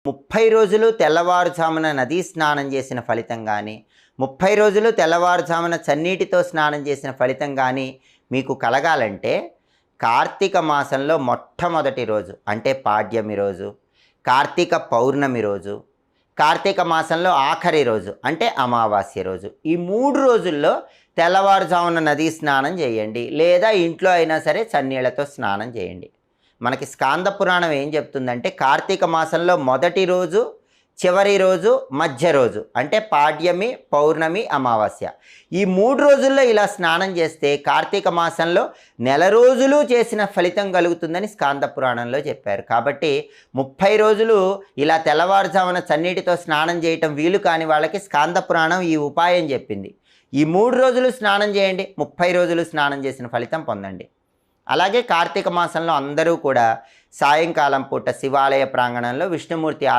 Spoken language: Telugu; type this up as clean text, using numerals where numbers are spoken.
30 రోజులు తెల్లవారుజామున నదీ స్నానం చేసిన ఫలితం కానీ, 30 రోజులు తెల్లవారుజామున చన్నీటితో స్నానం చేసిన ఫలితం కానీ మీకు కలగాలంటే కార్తీక మాసంలో మొట్టమొదటి రోజు అంటే పాడ్యమి రోజు, కార్తీక పౌర్ణమి రోజు, కార్తీక మాసంలో ఆఖరి రోజు అంటే అమావాస్య రోజు, ఈ 3 రోజుల్లో తెల్లవారుజామున నదీ స్నానం చేయండి, లేదా ఇంట్లో అయినా సరే చన్నీళ్లతో స్నానం చేయండి. మనకి స్కాంద పురాణం ఏం చెప్తుందంటే కార్తీక మాసంలో మొదటి రోజు, చివరి రోజు, మధ్య రోజు అంటే పాడ్యమి, పౌర్ణమి, అమావాస్య, ఈ 3 రోజుల్లో ఇలా స్నానం చేస్తే కార్తీక మాసంలో నెల రోజులు చేసిన ఫలితం కలుగుతుందని స్కాంద పురాణంలో చెప్పారు. కాబట్టి 30 రోజులు ఇలా తెల్లవారుజామున చన్నీటితో స్నానం చేయటం వీలు కాని వాళ్ళకి స్కాంద పురాణం ఈ ఉపాయం చెప్పింది. ఈ 3 రోజులు స్నానం చేయండి, 30 రోజులు స్నానం చేసిన ఫలితం పొందండి. అలాగే కార్తీక మాసంలో అందరూ కూడా సాయంకాలం పూట శివాలయ ప్రాంగణంలో విష్ణుమూర్తి